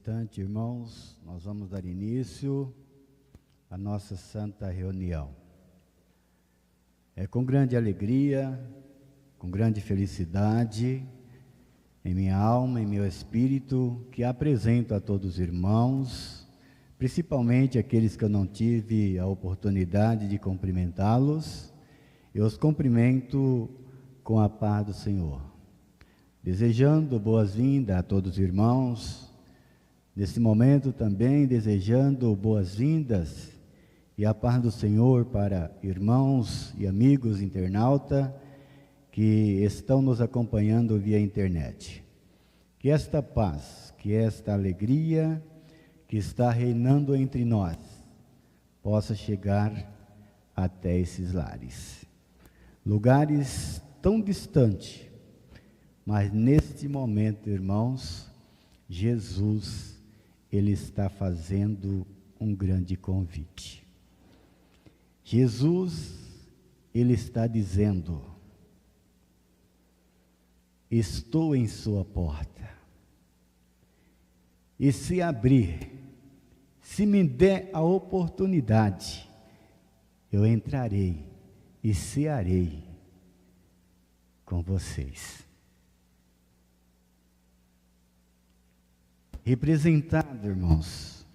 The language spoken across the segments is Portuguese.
instante, irmãos, nós vamos dar início à nossa santa reunião. É com grande alegria, com grande felicidade, em minha alma, em meu espírito, que apresento a todos os irmãos, principalmente aqueles que eu não tive a oportunidade de cumprimentá-los. Eu os cumprimento com a paz do Senhor, desejando boas-vindas a todos os irmãos. Nesse momento também desejando boas-vindas e a paz do Senhor para irmãos e amigos internautas que estão nos acompanhando via internet. Que esta paz, que esta alegria que está reinando entre nós possa chegar até esses lares. Lugares tão distantes, mas neste momento, irmãos, Jesus, Ele está fazendo um grande convite. Jesus, Ele está dizendo: estou em sua porta, e se abrir, se me der a oportunidade, eu entrarei e cearei com vocês. Representado, irmãos,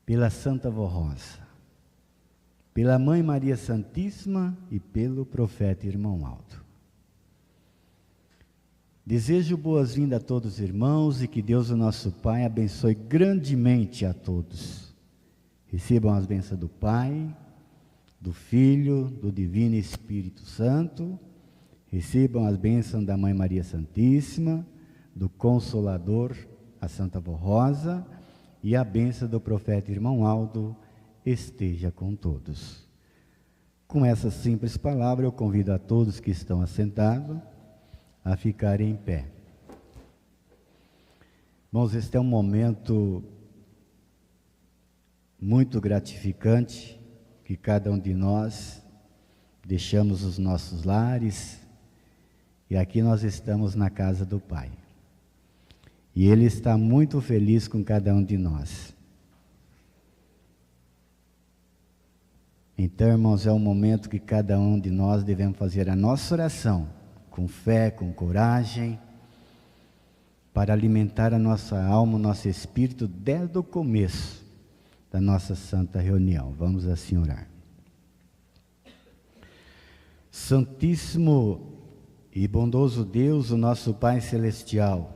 pela Santa Vó Rosa, pela Mãe Maria Santíssima e pelo profeta Irmão Aldo. Desejo boas-vindas a todos os irmãos e que Deus, o nosso Pai, abençoe grandemente a todos. Recebam as bênçãos do Pai, do Filho, do Divino Espírito Santo. Recebam as bênçãos da Mãe Maria Santíssima, do Consolador, a Santa Vó Rosa, e a bênção do profeta Irmão Aldo esteja com todos. Com essa simples palavra, eu convido a todos que estão assentados a ficarem em pé. Irmãos, este é um momento muito gratificante, que cada um de nós deixamos os nossos lares, e aqui nós estamos na casa do Pai. E Ele está muito feliz com cada um de nós. Então, irmãos, é um momento que cada um de nós devemos fazer a nossa oração, com fé, com coragem, para alimentar a nossa alma, o nosso espírito, desde o começo da nossa santa reunião. Vamos assim orar. Santíssimo e bondoso Deus, o nosso Pai Celestial,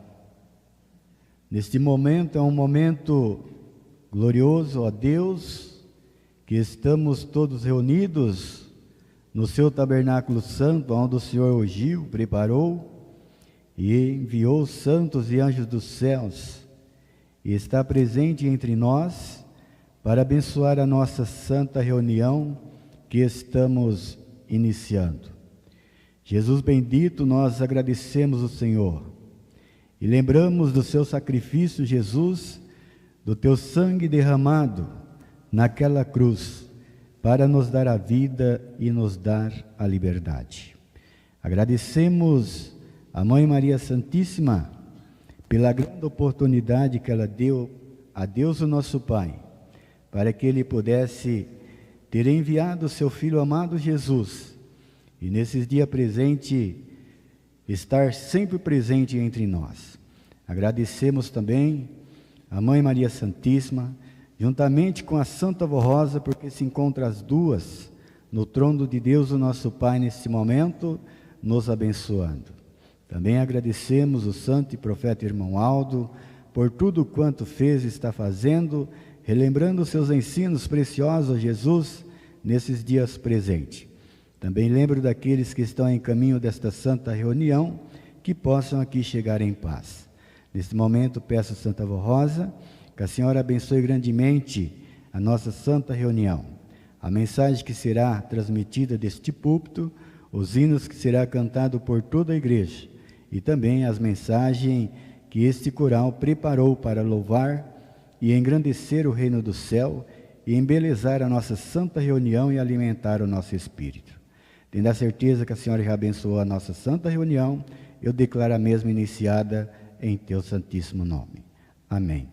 neste momento é um momento glorioso, ó Deus, que estamos todos reunidos no seu tabernáculo santo, onde o Senhor ungiu, preparou e enviou os santos e anjos dos céus, e está presente entre nós para abençoar a nossa santa reunião que estamos iniciando. Jesus bendito, nós agradecemos o Senhor e lembramos do seu sacrifício, Jesus, do teu sangue derramado naquela cruz, para nos dar a vida e nos dar a liberdade. Agradecemos a Mãe Maria Santíssima pela grande oportunidade que ela deu a Deus, o nosso Pai, para que Ele pudesse ter enviado o seu Filho amado Jesus, e nesses dias presentes, estar sempre presente entre nós. Agradecemos também a Mãe Maria Santíssima, juntamente com a Santa Vó Rosa, porque se encontram as duas no trono de Deus, o nosso Pai, nesse momento, nos abençoando. Também agradecemos o Santo e Profeta Irmão Aldo, por tudo quanto fez e está fazendo, relembrando os seus ensinos preciosos a Jesus, nesses dias presentes. Também lembro daqueles que estão em caminho desta santa reunião, que possam aqui chegar em paz. Neste momento peço a Santa Vó Rosa, que a Senhora abençoe grandemente a nossa santa reunião, a mensagem que será transmitida deste púlpito, os hinos que será cantado por toda a igreja, e também as mensagens que este coral preparou para louvar e engrandecer o reino do céu e embelezar a nossa santa reunião e alimentar o nosso espírito. Tendo a certeza que a Senhora já abençoou a nossa santa reunião, eu declaro a mesma iniciada em teu santíssimo nome. Amém.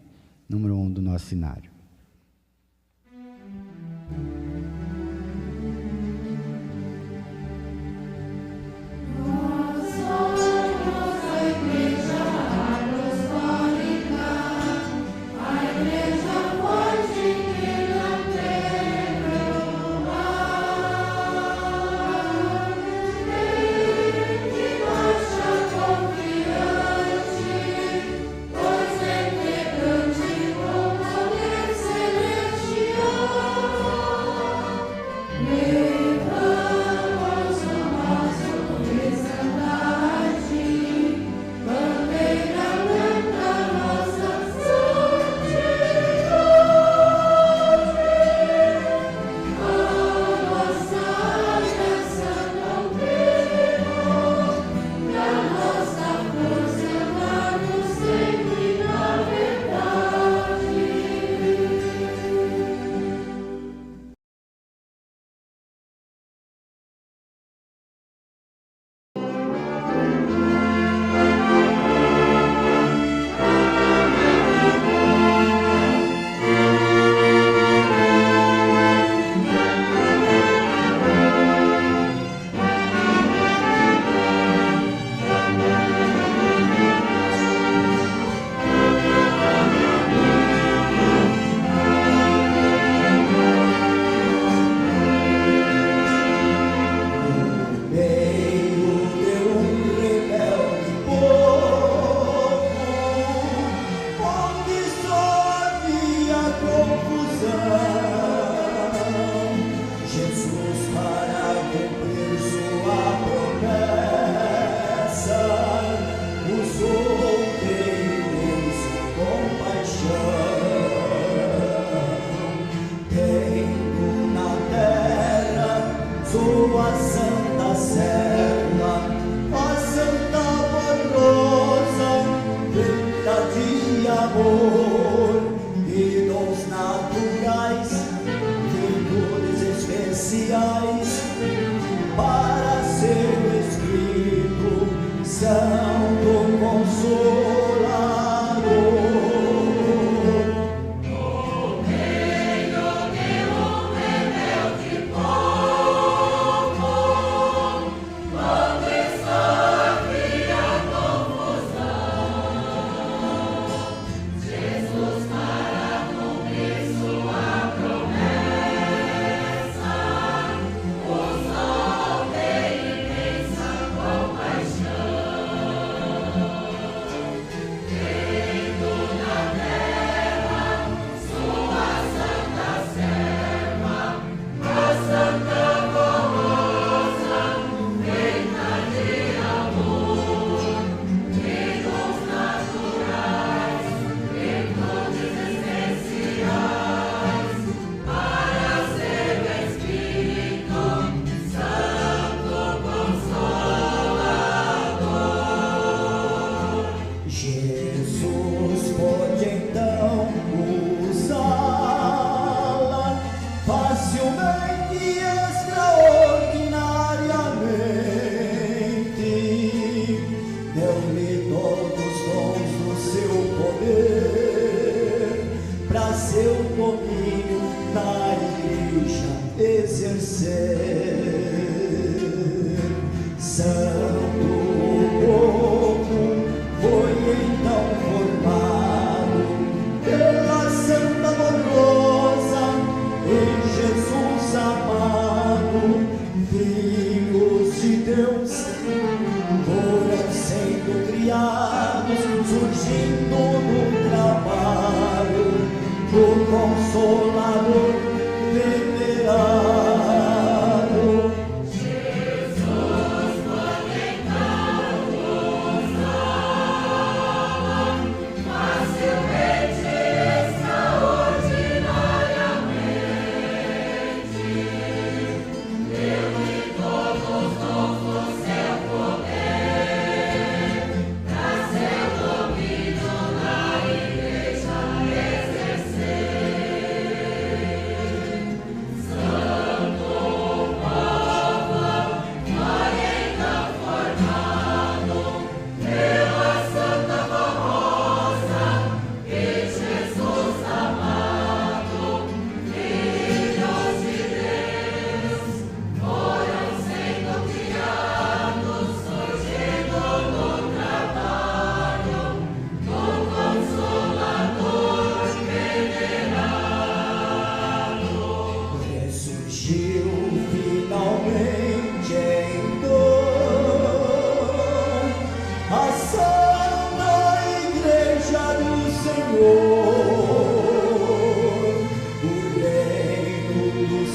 Número 1 do nosso cenário.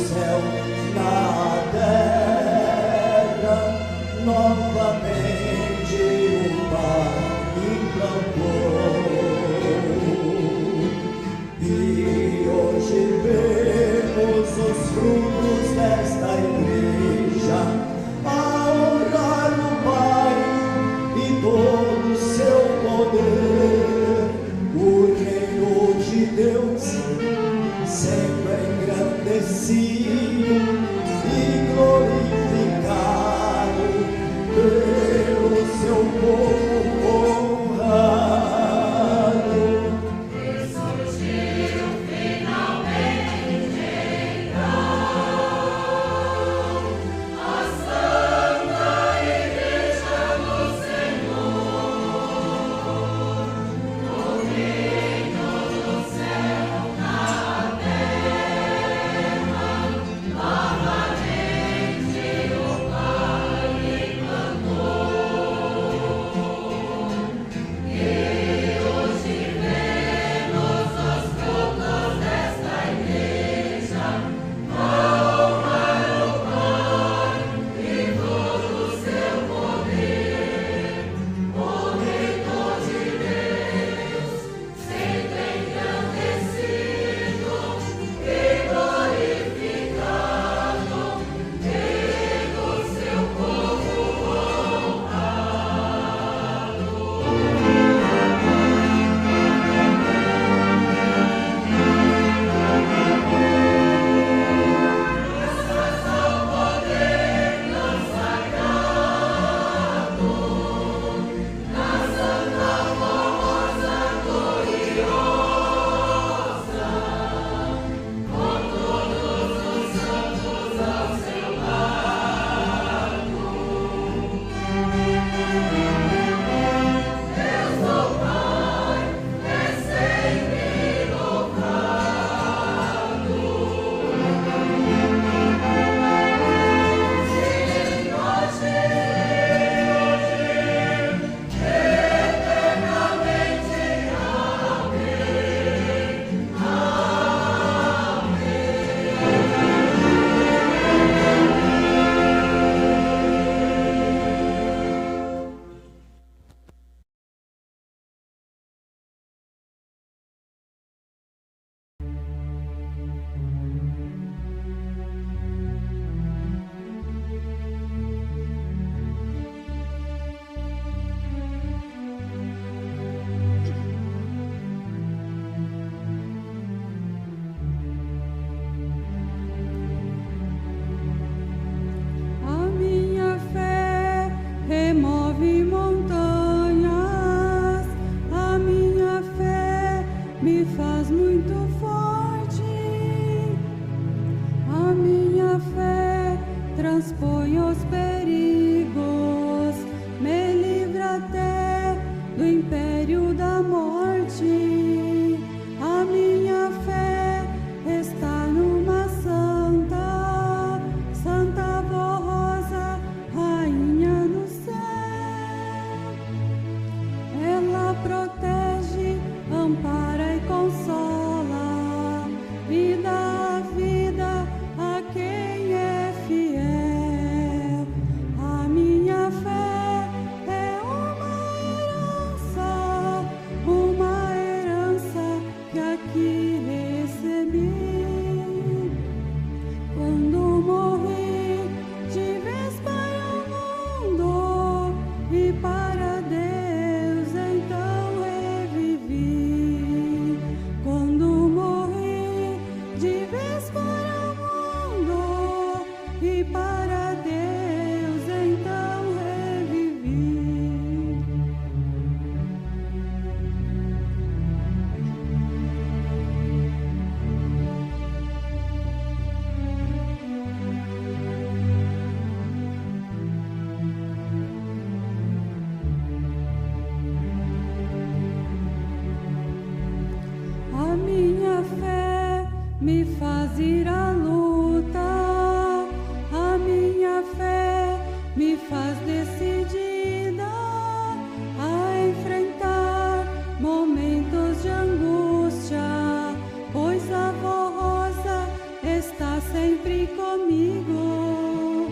céu, na terra, novamente o Pai implantou. E hoje vemos os frutos desta igreja, a honrar o Pai e todo o seu poder, o reino de Deus sendo engrandecido e glorificado pelo seu povo honrado. Ressurgiu finalmente então a Santa Igreja do Senhor, no reino do céu, na terra, novamente o Pai implantou. E hoje vemos os frutos desta igreja, honrar o Pai e todo o seu poder, o reino de Deus sendo engrandecido e glorificado pelo seu povo honrado. Graças ao poder consagrado, na Santa Formosa gloriosa, com todos os santos ao seu lado. Deus do Pai é sempre louvado. Sim, hoje, eternamente. A minha fé remove montanhas, a minha fé me faz muito forte, a minha fé transpõe os perigos, me livra até do império da morte, a minha fé está numa santa, Santa Rosa, Rainha no céu. Ela protege, ampara e consola, e dá vida a quem é fiel. A minha fé é uma herança que aqui recebi. Quando morri, de vez para o mundo e para Deus então revivi. Quando morri, de vez para o mundo e para Deus então revivi. A minha fé me faz ir à luta, a minha fé me faz decidida a enfrentar momentos de angústia, pois a avó Rosa está sempre comigo.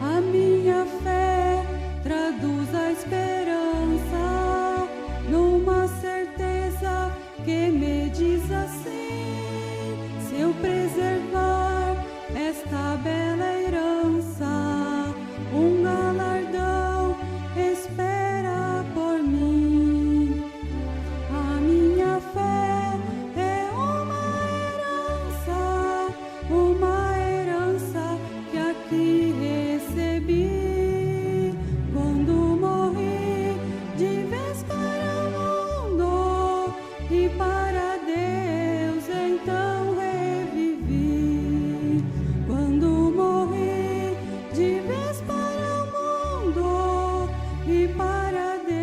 A minha fé traduz a esperança numa certeza que me diz assim: se eu preservar esta bela herança, um galardão espera por mim. A minha fé é uma herança que aqui recebi. Quando morri de vez para o mundo e para Deus então revivi. Quando morri de vez para o mundo e para Deus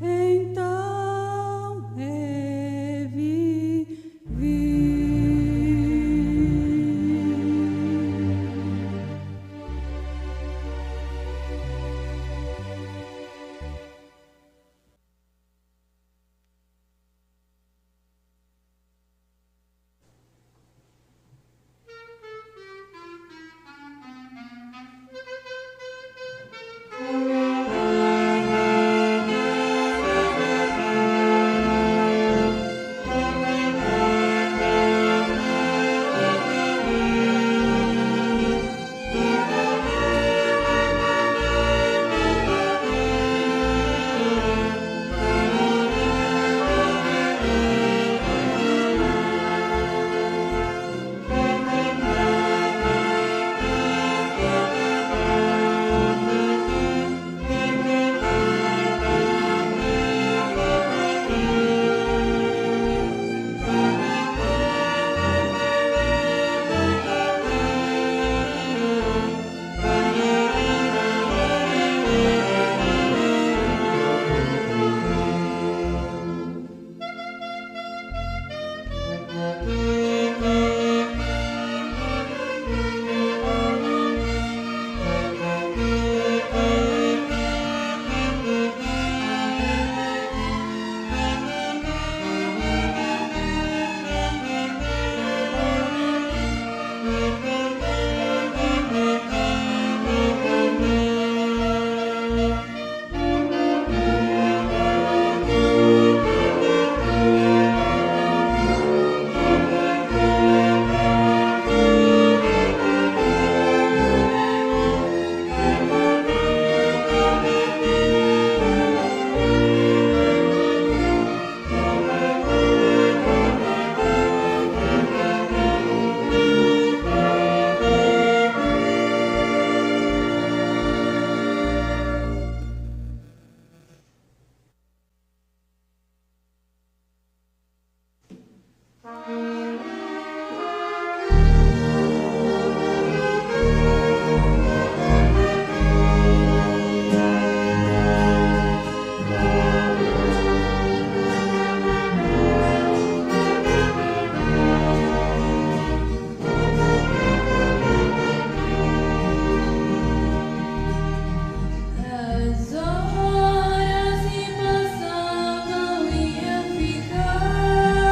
então revivi. As horas se passavam e eu ficava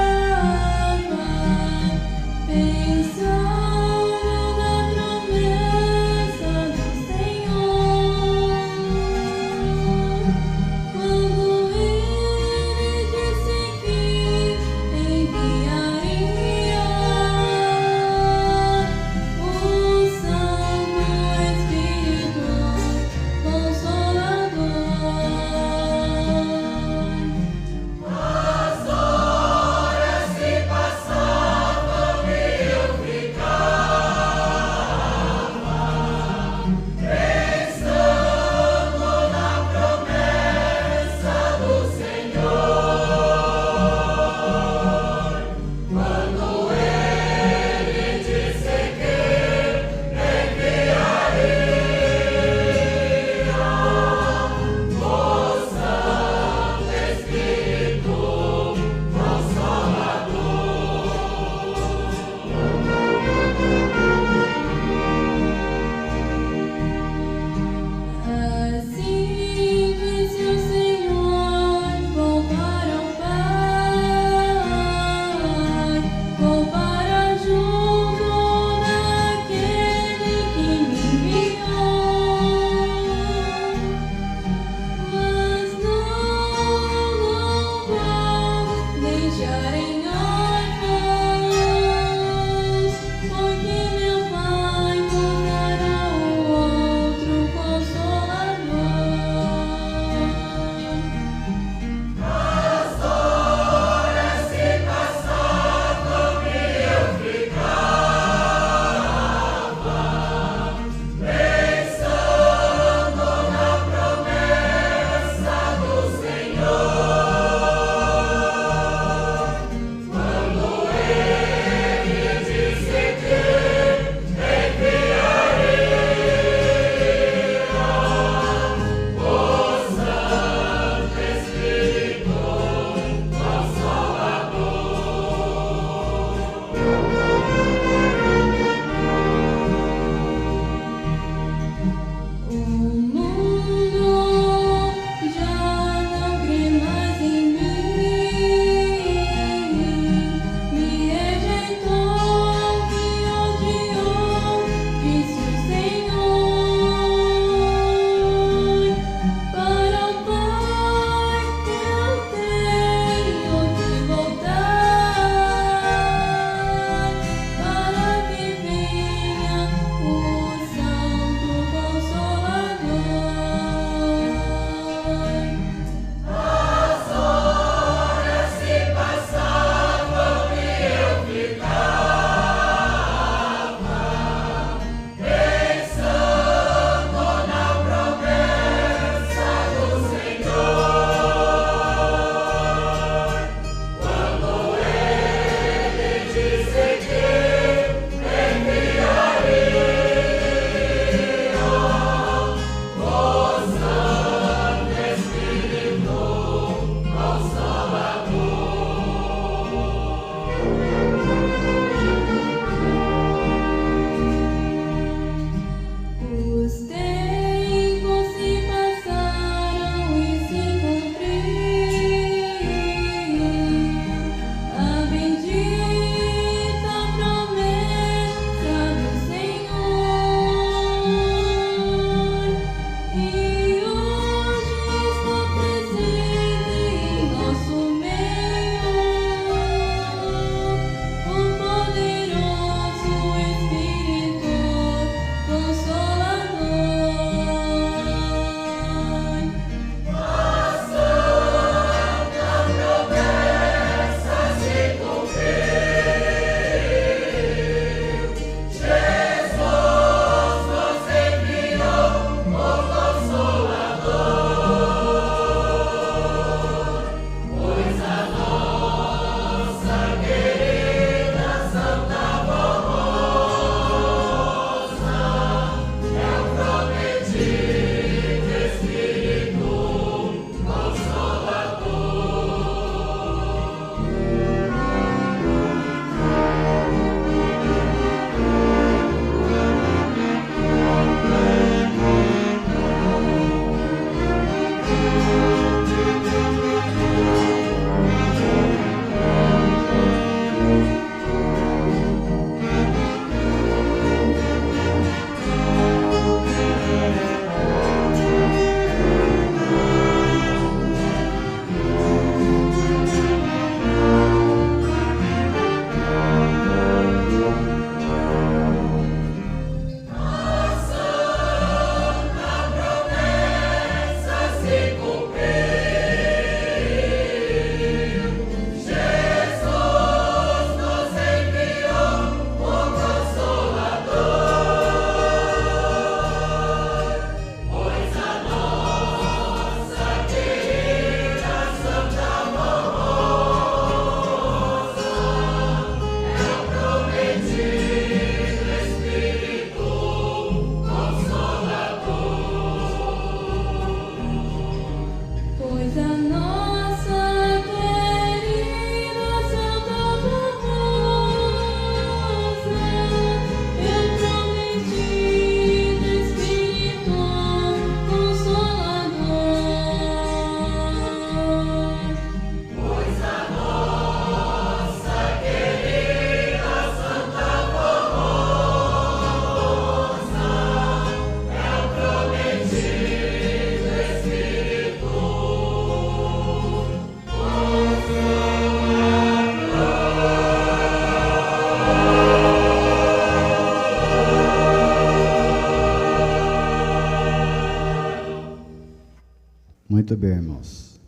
Muito bem, irmãos.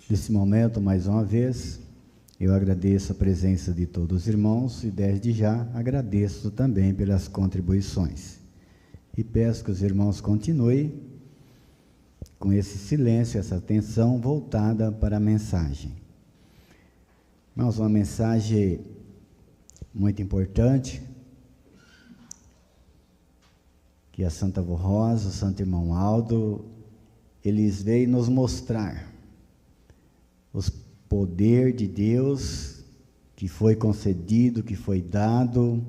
Nesse momento, mais uma vez, eu agradeço a presença de todos os irmãos e desde já agradeço também pelas contribuições. E peço que os irmãos continuem com esse silêncio, essa atenção voltada para a mensagem. Irmãos, uma mensagem muito importante, que a Santa Avó Rosa, o Santo Irmão Aldo, eles veio nos mostrar os poder de Deus que foi concedido, que foi dado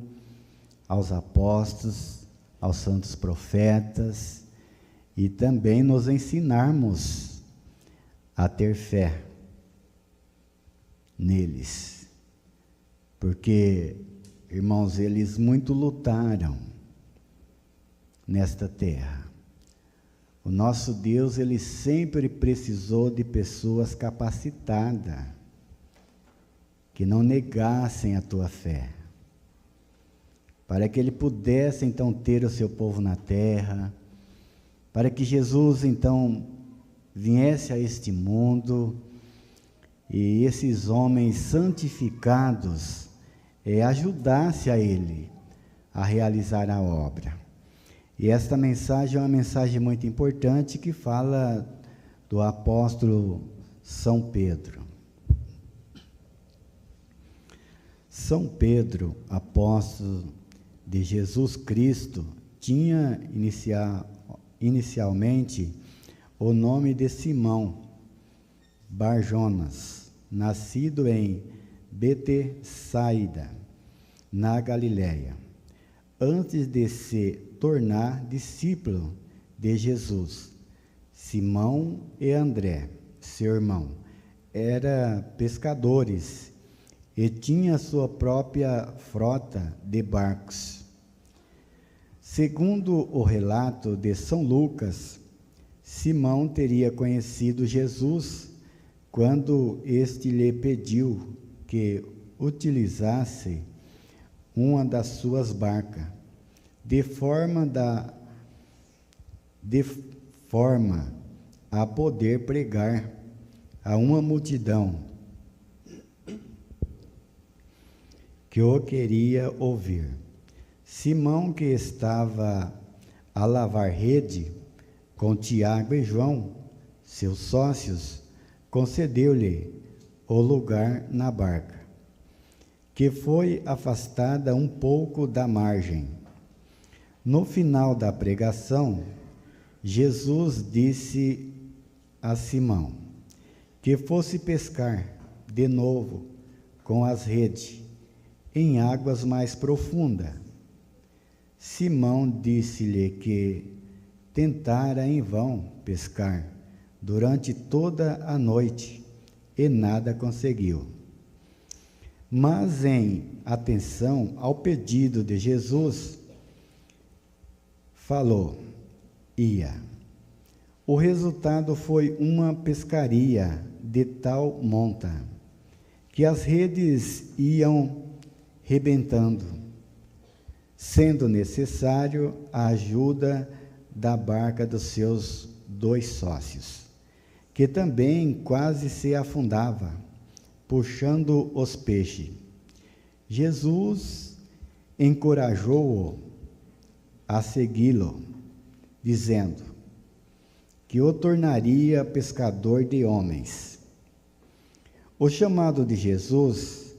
aos apóstolos, aos santos profetas, e também nos ensinarmos a ter fé neles, porque, irmãos, eles muito lutaram nesta terra. O nosso Deus, ele sempre precisou de pessoas capacitadas, que não negassem a tua fé, para que ele pudesse então ter o seu povo na terra, para que Jesus então viesse a este mundo, e esses homens santificados ajudasse a ele a realizar a obra. E esta mensagem é uma mensagem muito importante que fala do apóstolo São Pedro. São Pedro, apóstolo de Jesus Cristo, tinha inicialmente o nome de Simão Barjonas, nascido em Betsaida, na Galiléia, antes de se tornar discípulo de Jesus. Simão e André, seu irmão, eram pescadores e tinha sua própria frota de barcos. Segundo o relato de São Lucas, Simão teria conhecido Jesus quando este lhe pediu que utilizasse uma das suas barcas, de forma a poder pregar a uma multidão que o queria ouvir. Simão, que estava a lavar rede com Tiago e João, seus sócios, concedeu-lhe o lugar na barca, que foi afastada um pouco da margem. No final da pregação, Jesus disse a Simão que fosse pescar de novo com as redes em águas mais profundas. Simão disse-lhe que tentara em vão pescar durante toda a noite e nada conseguiu. Mas em atenção ao pedido de Jesus, falou, ia. O resultado foi uma pescaria de tal monta que as redes iam rebentando, sendo necessário a ajuda da barca dos seus 2 sócios, que também quase se afundava, puxando os peixes. Jesus encorajou-o a segui-lo, dizendo que o tornaria pescador de homens. O chamado de Jesus,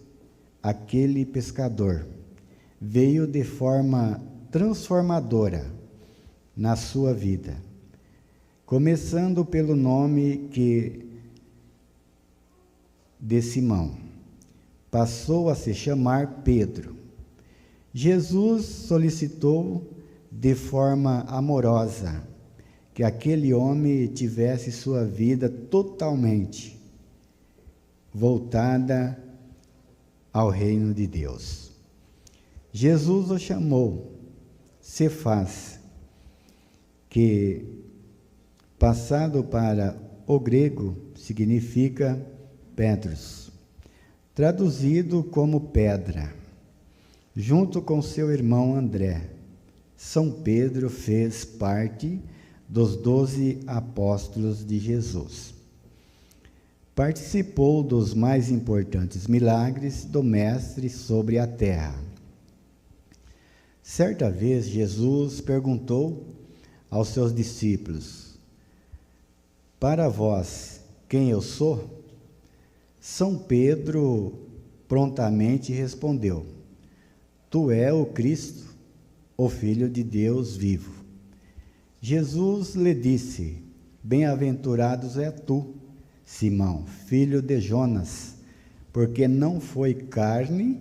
aquele pescador, veio de forma transformadora na sua vida, começando pelo nome de Simão, passou a se chamar Pedro. Jesus solicitou de forma amorosa que aquele homem tivesse sua vida totalmente voltada ao reino de Deus. Jesus o chamou Cefas, que passado para o grego significa Petros, traduzido como pedra. Junto com seu irmão André, São Pedro fez parte dos 12 apóstolos de Jesus. Participou dos mais importantes milagres do Mestre sobre a terra. Certa vez, Jesus perguntou aos seus discípulos: para vós, quem eu sou? São Pedro prontamente respondeu: tu és o Cristo, o Filho de Deus vivo. Jesus lhe disse: bem-aventurados é tu, Simão, filho de Jonas, porque não foi carne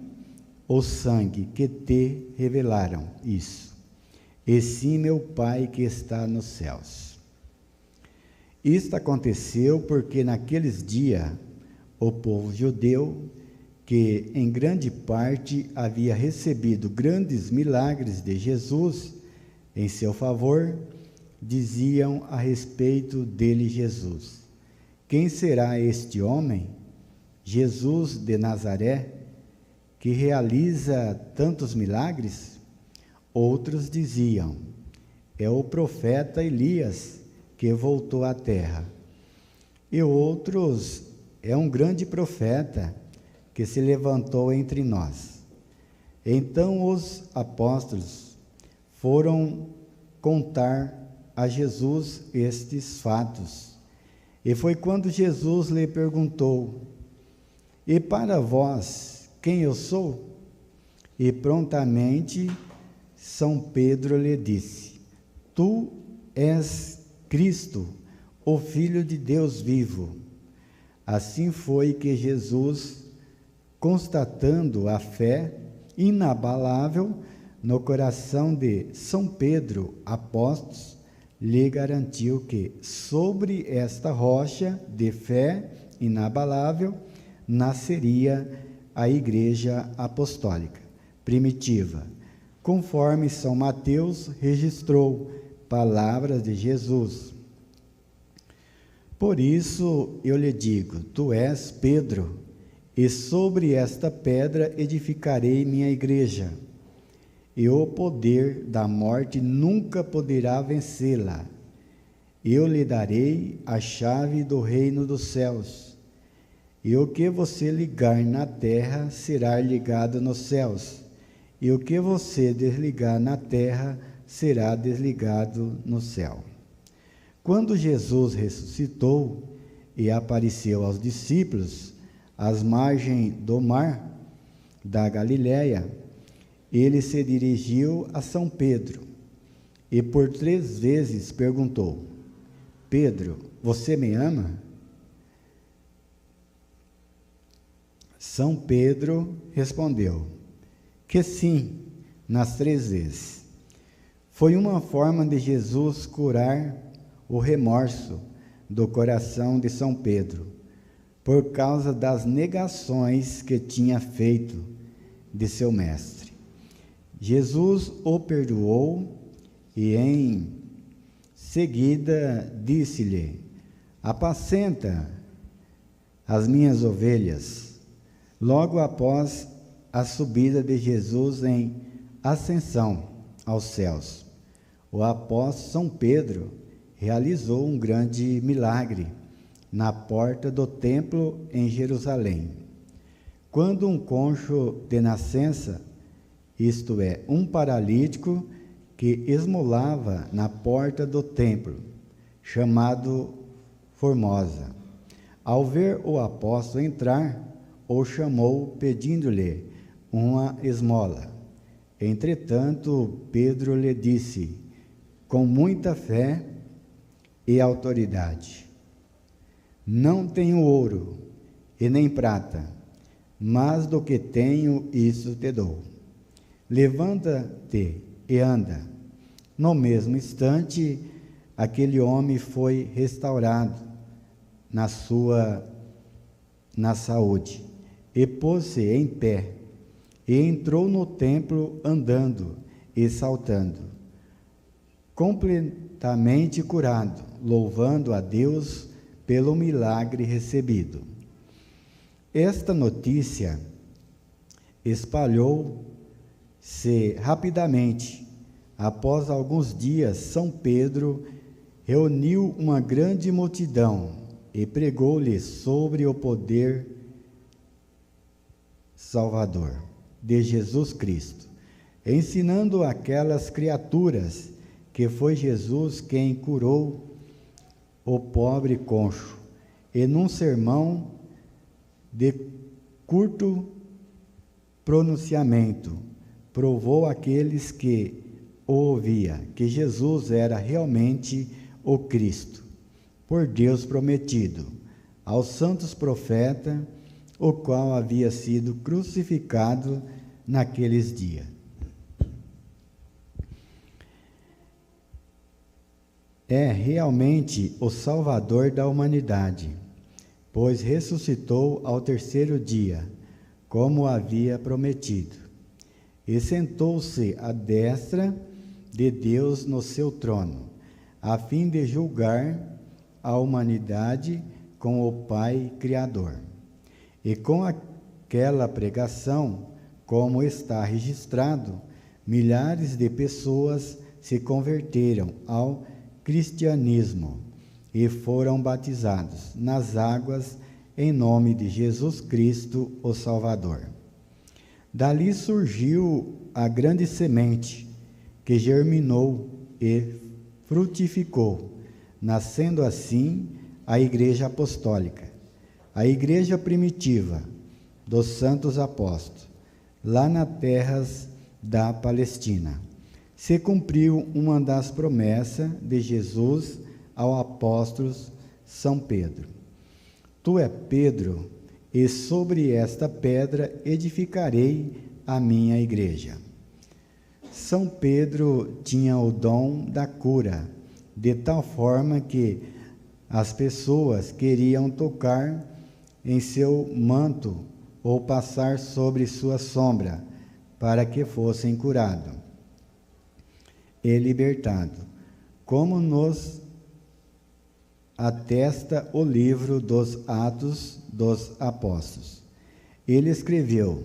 ou sangue que te revelaram isso, e sim meu Pai que está nos céus. Isto aconteceu porque naqueles dias o povo judeu, que em grande parte havia recebido grandes milagres de Jesus em seu favor, diziam a respeito dele Jesus: quem será este homem, Jesus de Nazaré, que realiza tantos milagres? Outros diziam: é o profeta Elias que voltou à terra. E outros: é um grande profeta que se levantou entre nós. Então os apóstolos foram contar a Jesus estes fatos. E foi quando Jesus lhe perguntou: e para vós, quem eu sou? E prontamente São Pedro lhe disse: tu és Cristo, o Filho de Deus vivo. Assim foi que Jesus, constatando a fé inabalável no coração de São Pedro, apóstolo, lhe garantiu que sobre esta rocha de fé inabalável nasceria a Igreja Apostólica primitiva, conforme São Mateus registrou palavras de Jesus. Por isso eu lhe digo: tu és Pedro, e sobre esta pedra edificarei minha igreja, e o poder da morte nunca poderá vencê-la. Eu lhe darei a chave do reino dos céus, e o que você ligar na terra será ligado nos céus, e o que você desligar na terra será desligado no céu. Quando Jesus ressuscitou e apareceu aos discípulos às margens do mar da Galiléia, ele se dirigiu a São Pedro e por 3 vezes perguntou: Pedro, você me ama? São Pedro respondeu que sim, nas 3 vezes. Foi uma forma de Jesus curar o remorso do coração de São Pedro, por causa das negações que tinha feito de seu mestre. Jesus o perdoou e em seguida disse-lhe: apacenta as minhas ovelhas. Logo após a subida de Jesus em ascensão aos céus, o apóstolo São Pedro realizou um grande milagre na porta do templo em Jerusalém. Quando um coxo de nascença, isto é, um paralítico que esmolava na porta do templo, chamado Formosa, ao ver o apóstolo entrar, o chamou pedindo-lhe uma esmola. Entretanto, Pedro lhe disse, com muita fé e autoridade: não tenho ouro e nem prata, mas do que tenho, isso te dou. Levanta-te e anda. No mesmo instante, aquele homem foi restaurado na saúde, e pôs-se em pé, e entrou no templo andando e saltando, completamente curado, louvando a Deus pelo milagre recebido. Esta notícia espalhou-se rapidamente. Após alguns dias, São Pedro reuniu uma grande multidão e pregou-lhes sobre o poder salvador de Jesus Cristo, ensinando aquelas criaturas que foi Jesus quem curou o pobre coxo, e num sermão de curto pronunciamento, provou àqueles que o ouvia que Jesus era realmente o Cristo, por Deus prometido aos santos profetas, o qual havia sido crucificado naqueles dias. É realmente o Salvador da humanidade, pois ressuscitou ao terceiro dia, como havia prometido, e sentou-se à destra de Deus no seu trono, a fim de julgar a humanidade com o Pai Criador. E com aquela pregação, como está registrado, milhares de pessoas se converteram ao cristianismo e foram batizados nas águas em nome de Jesus Cristo, o Salvador. Dali surgiu a grande semente que germinou e frutificou, nascendo assim a Igreja Apostólica, a Igreja primitiva dos Santos Apóstolos, lá nas terras da Palestina. Se cumpriu uma das promessas de Jesus ao apóstolo São Pedro. Tu é Pedro, e sobre esta pedra edificarei a minha igreja. São Pedro tinha o dom da cura, de tal forma que as pessoas queriam tocar em seu manto ou passar sobre sua sombra, para que fossem curados e libertado, como nos atesta o livro dos Atos dos Apóstolos. Ele escreveu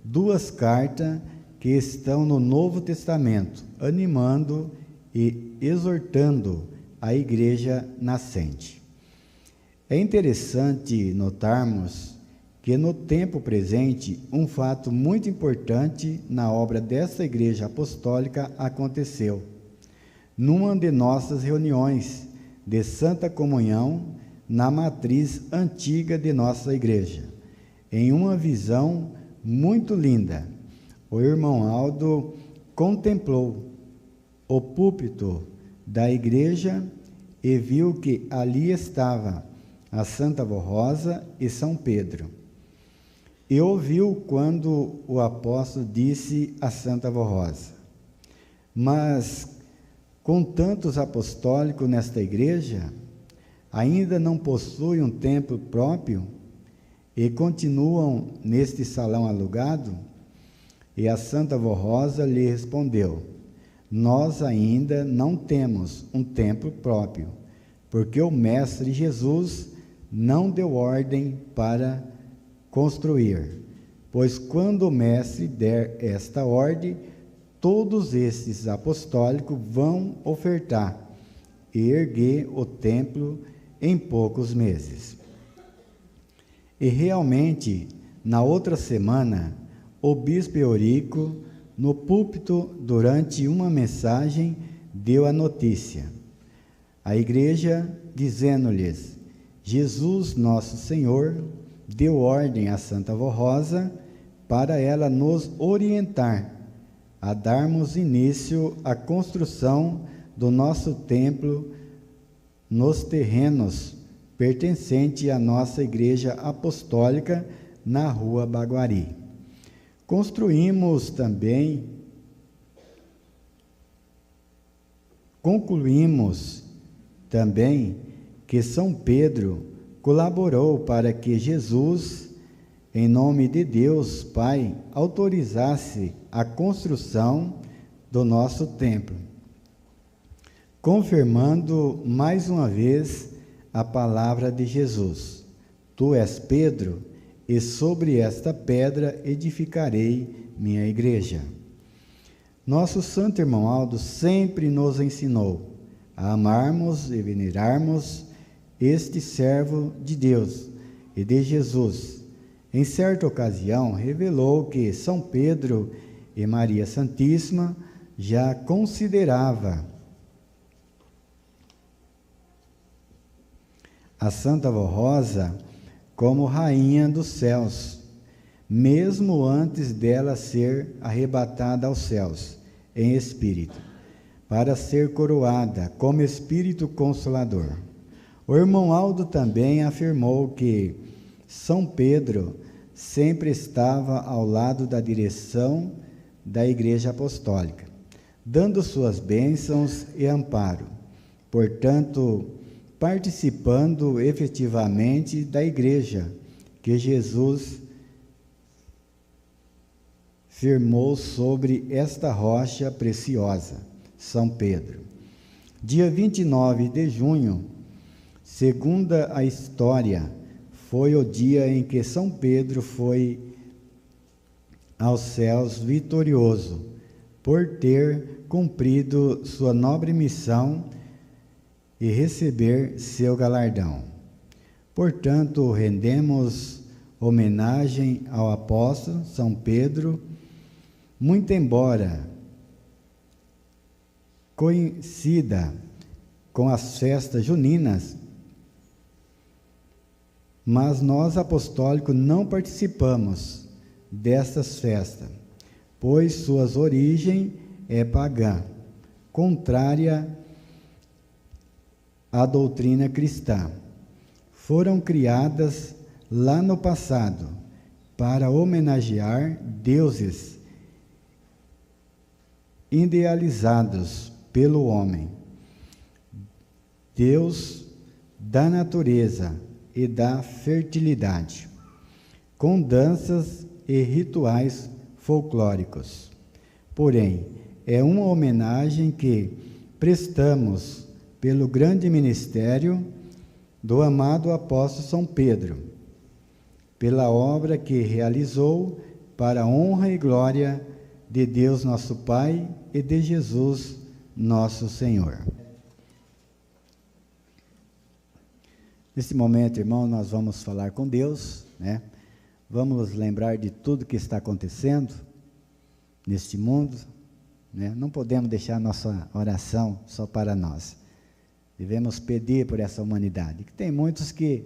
2 cartas que estão no Novo Testamento, animando e exortando a igreja nascente. É interessante notarmos que no tempo presente, um fato muito importante na obra desta igreja apostólica aconteceu. Numa de nossas reuniões de Santa Comunhão, na matriz antiga de nossa igreja, em uma visão muito linda, o irmão Aldo contemplou o púlpito da igreja e viu que ali estava a Santa Vó Rosa e São Pedro. E ouviu quando o apóstolo disse a Santa Vó Rosa: mas com tantos apostólicos nesta igreja, ainda não possuem um templo próprio e continuam neste salão alugado? E a Santa Vó Rosa lhe respondeu: nós ainda não temos um templo próprio, porque o Mestre Jesus não deu ordem para construir, pois quando o Mestre der esta ordem, todos estes apostólicos vão ofertar e erguer o templo em poucos meses. E realmente, na outra semana, o bispo Eurico, no púlpito, durante uma mensagem, deu a notícia à igreja, dizendo-lhes: Jesus, nosso Senhor, deu ordem à Santa Vó Rosa para ela nos orientar a darmos início à construção do nosso templo nos terrenos pertencentes à nossa igreja apostólica na Rua Baguari. Concluímos também que São Pedro colaborou para que Jesus, em nome de Deus Pai, autorizasse a construção do nosso templo, confirmando mais uma vez a palavra de Jesus: tu és Pedro, e sobre esta pedra edificarei minha igreja. Nosso santo irmão Aldo sempre nos ensinou a amarmos e venerarmos este servo de Deus e de Jesus. Em certa ocasião, revelou que São Pedro e Maria Santíssima já considerava a Santa Avó Rosa como rainha dos céus, mesmo antes dela ser arrebatada aos céus em espírito, para ser coroada como Espírito Consolador. O irmão Aldo também afirmou que São Pedro sempre estava ao lado da direção da Igreja Apostólica, dando suas bênçãos e amparo, portanto, participando efetivamente da Igreja que Jesus firmou sobre esta rocha preciosa, São Pedro. Dia 29 de junho, segundo a história, foi o dia em que São Pedro foi aos céus vitorioso, por ter cumprido sua nobre missão e receber seu galardão. Portanto, rendemos homenagem ao apóstolo São Pedro, muito embora coincida com as festas juninas, mas nós apostólicos não participamos destas festas, pois suas origem é pagã, contrária à doutrina cristã. Foram criadas lá no passado para homenagear deuses idealizados pelo homem, Deus da natureza e da fertilidade, com danças e rituais folclóricos. Porém, é uma homenagem que prestamos pelo grande ministério do amado apóstolo São Pedro, pela obra que realizou para a honra e glória de Deus nosso Pai e de Jesus nosso Senhor. Nesse momento, irmão, nós vamos falar com Deus, né? Vamos lembrar de tudo que está acontecendo neste mundo, né? Não podemos deixar nossa oração só para nós. Devemos pedir por essa humanidade, que tem muitos que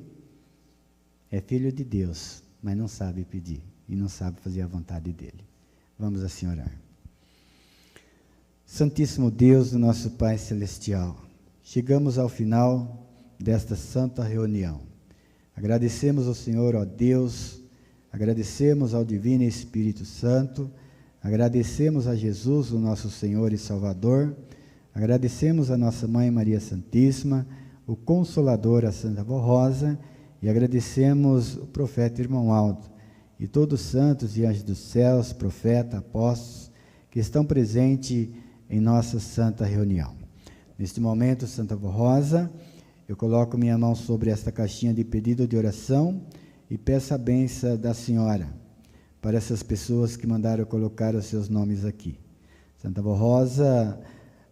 é filho de Deus, mas não sabe pedir e não sabe fazer a vontade dele. Vamos assim orar. Santíssimo Deus, nosso Pai Celestial, chegamos ao final desta santa reunião. Agradecemos ao Senhor, ó Deus, agradecemos ao Divino Espírito Santo, agradecemos a Jesus, o nosso Senhor e Salvador, agradecemos a nossa Mãe Maria Santíssima, o Consolador, a Santa Avó Rosa, e agradecemos o profeta Irmão Aldo, e todos os santos e anjos dos céus, profetas, apóstolos, que estão presentes em nossa santa reunião. Neste momento, Santa Avó Rosa, eu coloco minha mão sobre esta caixinha de pedido de oração e peço a bênção da Senhora para essas pessoas que mandaram colocar os seus nomes aqui. Santa Avó Rosa,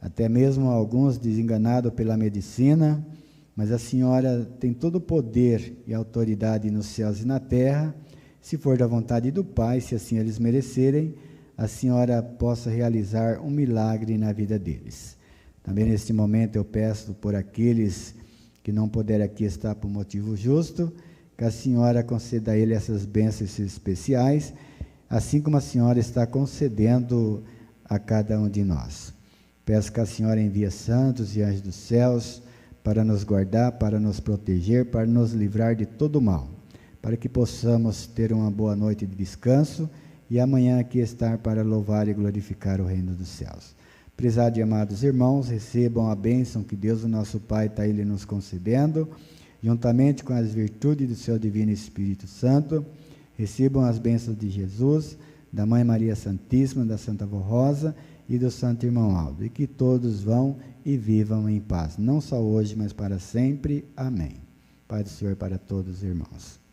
até mesmo alguns desenganados pela medicina, mas a Senhora tem todo o poder e autoridade nos céus e na terra. Se for da vontade do Pai, se assim eles merecerem, a Senhora possa realizar um milagre na vida deles. Também neste momento eu peço por aqueles que não puderem aqui estar por motivo justo, que a Senhora conceda a ele essas bênçãos especiais, assim como a Senhora está concedendo a cada um de nós. Peço que a Senhora envie santos e anjos dos céus para nos guardar, para nos proteger, para nos livrar de todo mal, para que possamos ter uma boa noite de descanso e amanhã aqui estar para louvar e glorificar o reino dos céus. Prezados e amados irmãos, recebam a bênção que Deus, o nosso Pai, está Ele nos concedendo, juntamente com as virtudes do seu Divino Espírito Santo. Recebam as bênçãos de Jesus, da Mãe Maria Santíssima, da Santa Avó Rosa e do Santo Irmão Aldo, e que todos vão e vivam em paz, não só hoje, mas para sempre. Amém. Pai do Senhor para todos os irmãos.